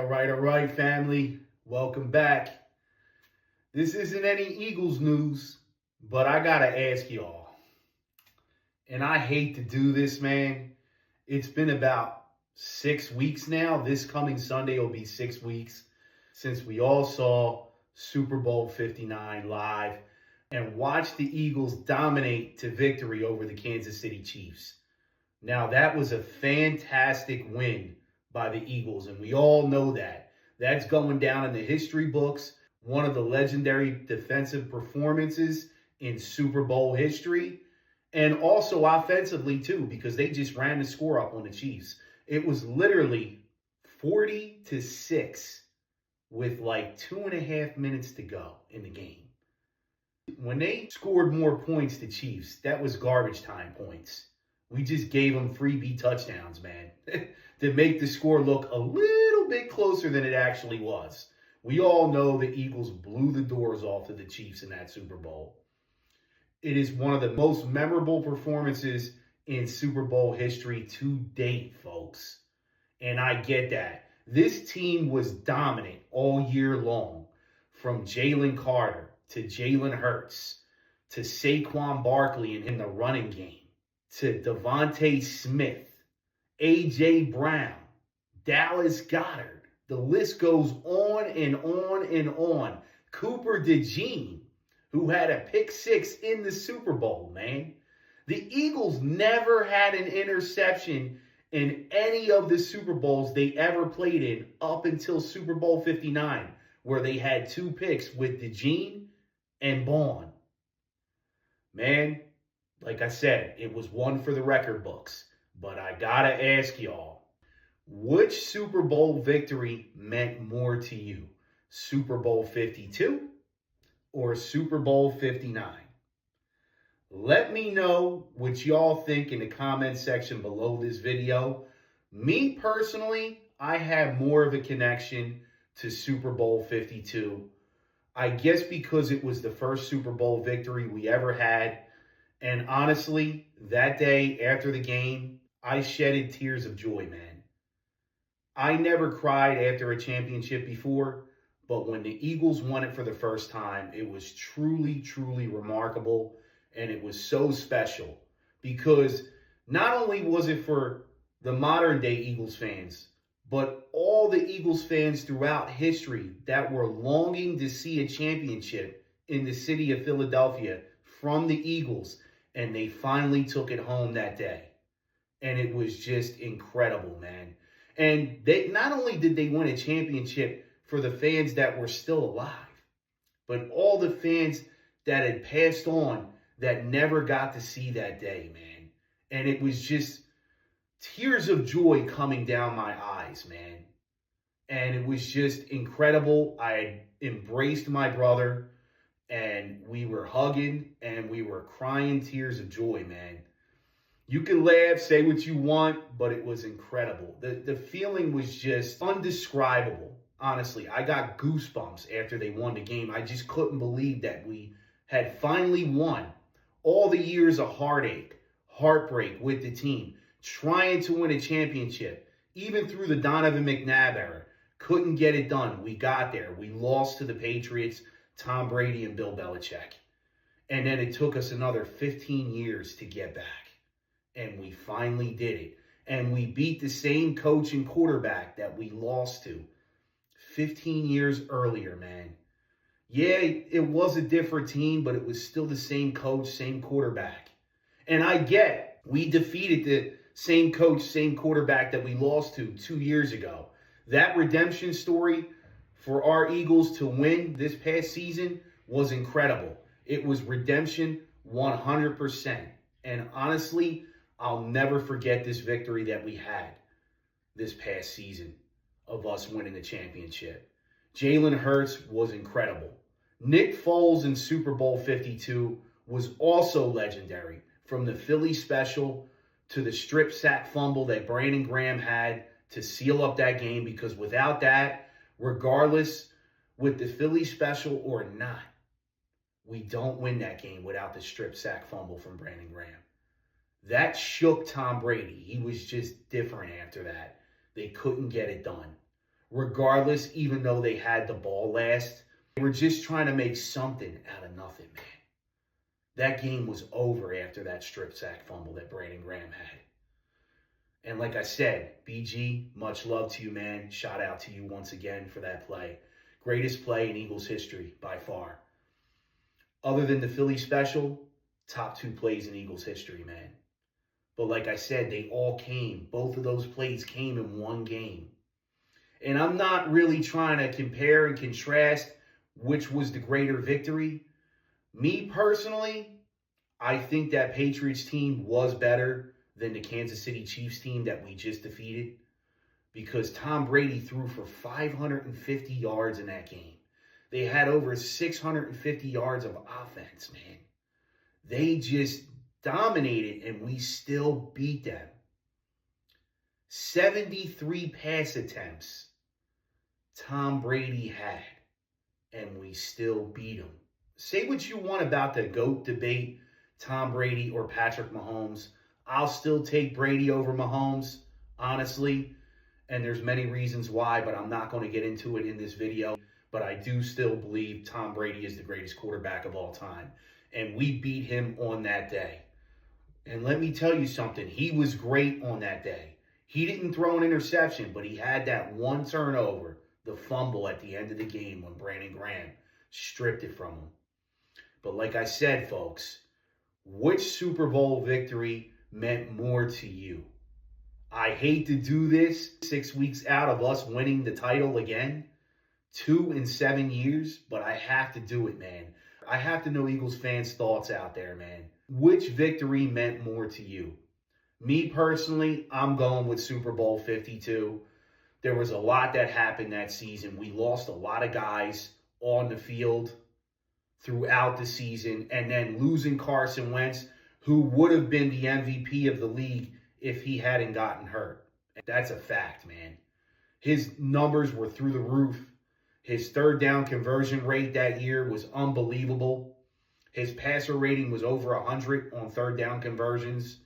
all right, family. Welcome back. This isn't any Eagles news, but I gotta ask y'all, and I hate to do this, man. It's been about 6 weeks now. This coming Sunday will be 6 weeks since we all saw Super Bowl 59 live and watched the Eagles dominate to victory over the Kansas City Chiefs. Now, that was a fantastic win by the Eagles, and we all know that. That's going down in the history books, one of the legendary defensive performances in Super Bowl history, and also offensively, too, because they just ran the score up on the Chiefs. It was literally 40-6 with like 2.5 minutes to go in the game. When they scored more points, the Chiefs, that was garbage time points. We just gave them freebie touchdowns, man, to make the score look a little bit closer than it actually was. We all know the Eagles blew the doors off of the Chiefs in that Super Bowl. It is one of the most memorable performances in Super Bowl history to date, folks. And I get that. This team was dominant all year long, from Jalen Carter to Jalen Hurts to Saquon Barkley in the running game, to Devontae Smith, A.J. Brown, Dallas Goedert. The list goes on and on and on. Cooper DeJean, who had a pick six in the Super Bowl, man. The Eagles never had an interception in any of the Super Bowls they ever played in up until Super Bowl 59, where they had 2 picks with DeJean and Bond. Man, like I said, it was one for the record books. But I gotta ask y'all, which Super Bowl victory meant more to you? Super Bowl 52 or Super Bowl 59? Let me know what y'all think in the comment section below this video. Me personally, I have more of a connection to Super Bowl 52. I guess because it was the first Super Bowl victory we ever had. And honestly, that day after the game, I shedded tears of joy, man. I never cried after a championship before, but when the Eagles won it for the first time, it was truly, truly remarkable, and it was so special because not only was it for the modern day Eagles fans, but all the Eagles fans throughout history that were longing to see a championship in the city of Philadelphia from the Eagles, and they finally took it home that day. And it was just incredible, man. And they not only did they win a championship for the fans that were still alive, but all the fans that had passed on that never got to see that day, man. And it was just tears of joy coming down my eyes, man. And it was just incredible. I had embraced my brother, and we were hugging and we were crying tears of joy, man. You can laugh, say what you want, but it was incredible. The feeling was just undescribable. Honestly, I got goosebumps after they won the game. I just couldn't believe that we had finally won. All the years of heartache, heartbreak with the team, trying to win a championship, even through the Donovan McNabb era, couldn't get it done. We got there. We lost to the Patriots, Tom Brady and Bill Belichick. And then it took us another 15 years to get back. And we finally did it. And we beat the same coach and quarterback that we lost to 15 years earlier, man. Yeah, it was a different team, but it was still the same coach, same quarterback. And I get we defeated the same coach, same quarterback that we lost to 2 years ago. That redemption story for our Eagles to win this past season was incredible. It was redemption 100%. And honestly, I'll never forget this victory that we had this past season of us winning the championship. Jalen Hurts was incredible. Nick Foles in Super Bowl 52 was also legendary, from the Philly special to the strip sack fumble that Brandon Graham had to seal up that game, because without that, regardless with the Philly special or not, we don't win that game without the strip sack fumble from Brandon Graham. That shook Tom Brady. He was just different after that. They couldn't get it done. regardless, even though they had the ball last. They were just trying to make something out of nothing, man. That game was over after that strip sack fumble that Brandon Graham had. And like I said, BG, much love to you, man. Shout out to you once again for that play. Greatest play in Eagles history by far. Other than the Philly special, top 2 plays in Eagles history, man. But like I said, they all came. Both of those plays came in one game. And I'm not really trying to compare and contrast which was the greater victory. Me personally, I think that Patriots team was better than the Kansas City Chiefs team that we just defeated, because Tom Brady threw for 550 yards in that game. They had over 650 yards of offense, man. They just dominated, and we still beat them. 73 pass attempts Tom Brady had, and we still beat him. Say what you want about the GOAT debate, Tom Brady or Patrick Mahomes. I'll still take Brady over Mahomes, honestly. And there's many reasons why, but I'm not going to get into it in this video. But I do still believe Tom Brady is the greatest quarterback of all time. And we beat him on that day. And let me tell you something. He was great on that day. He didn't throw an interception, but he had that one turnover, the fumble at the end of the game when Brandon Graham stripped it from him. But like I said, folks, which Super Bowl victory meant more to you? I hate to do this 6 weeks out of us winning the title again, 2 in 7 years, but I have to do it, man. I have to know Eagles fans' thoughts out there, man. Which victory meant more to you? Me personally, I'm going with Super Bowl 52. There was a lot that happened that season. We lost a lot of guys on the field throughout the season, and then losing Carson Wentz, who would have been the MVP of the league if he hadn't gotten hurt. That's a fact, man. His numbers were through the roof. His third down conversion rate that year was unbelievable. His passer rating was over 100 on third down conversions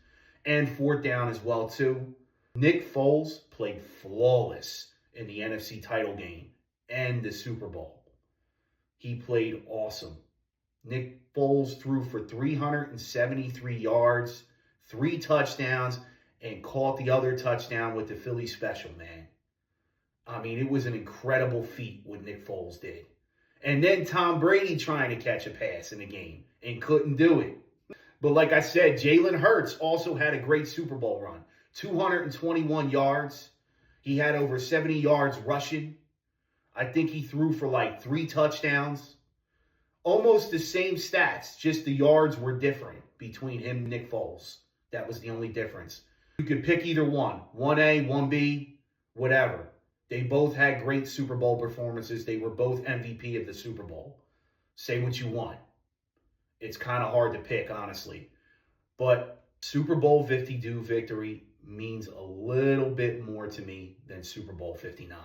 and fourth down as well, too. Nick Foles played flawless in the NFC title game and the Super Bowl. He played awesome. Nick Foles threw for 373 yards, 3 touchdowns, and caught the other touchdown with the Philly special, man. I mean, it was an incredible feat what Nick Foles did. And then Tom Brady trying to catch a pass in the game and couldn't do it. But like I said, Jalen Hurts also had a great Super Bowl run. 221 yards. He had over 70 yards rushing. I think he threw for like 3 touchdowns. Almost the same stats, just the yards were different between him and Nick Foles. That was the only difference. You could pick either one. 1A, 1B, whatever. They both had great Super Bowl performances. They were both MVP of the Super Bowl. Say what you want. It's kind of hard to pick, honestly. But Super Bowl 52 victory means a little bit more to me than Super Bowl 59.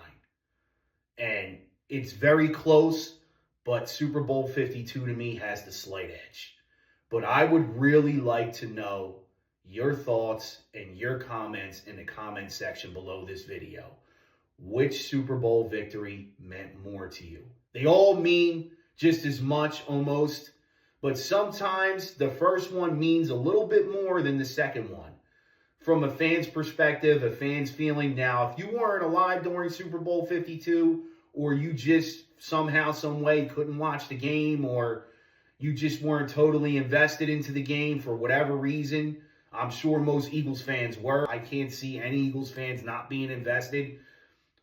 And it's very close, but Super Bowl 52 to me has the slight edge. But I would really like to know your thoughts and your comments in the comment section below this video. Which Super Bowl victory meant more to you? They all mean just as much almost, but sometimes the first one means a little bit more than the second one. From a fan's perspective, a fan's feeling. Now, if you weren't alive during Super Bowl 52, or you just somehow, some way couldn't watch the game, or you just weren't totally invested into the game for whatever reason, I'm sure most Eagles fans were. I can't see any Eagles fans not being invested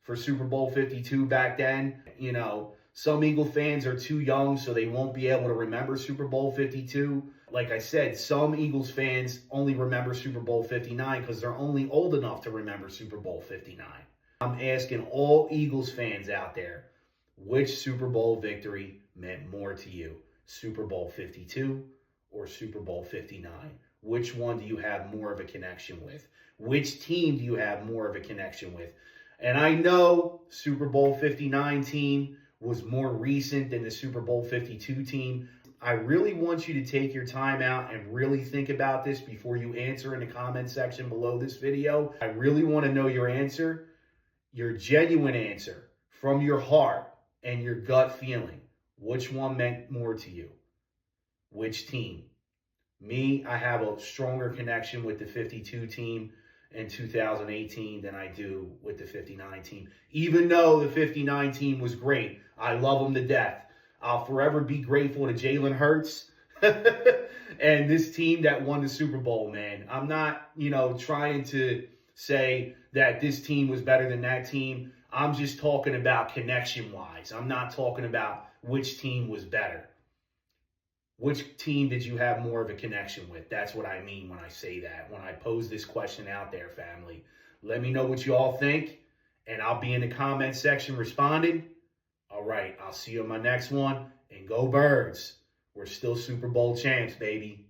for Super Bowl 52 back then. You know, some Eagle fans are too young, so they won't be able to remember Super Bowl 52. Like I said, some Eagles fans only remember Super Bowl 59 because they're only old enough to remember Super Bowl 59. I'm asking all Eagles fans out there, which Super Bowl victory meant more to you? Super Bowl 52 or Super Bowl 59? Which one do you have more of a connection with? Which team do you have more of a connection with? And I know Super Bowl 59 team was more recent than the Super Bowl 52 team. I really want you to take your time out and really think about this before you answer in the comment section below this video. I really want to know your answer. your genuine answer from your heart and your gut feeling. Which one meant more to you? Which team? Me, I have a stronger connection with the 52 team in 2018 than I do with the 59 team. Even though the 59 team was great, I love them to death. I'll forever be grateful to Jalen Hurts and this team that won the Super Bowl, man. I'm not, trying to say that this team was better than that team. I'm just talking about connection-wise. I'm not talking about which team was better. Which team did you have more of a connection with? That's what I mean when I say that, when I pose this question out there, family. Let me know what you all think, and I'll be in the comment section responding. All right, I'll see you on my next one, and go Birds. We're still Super Bowl champs, baby.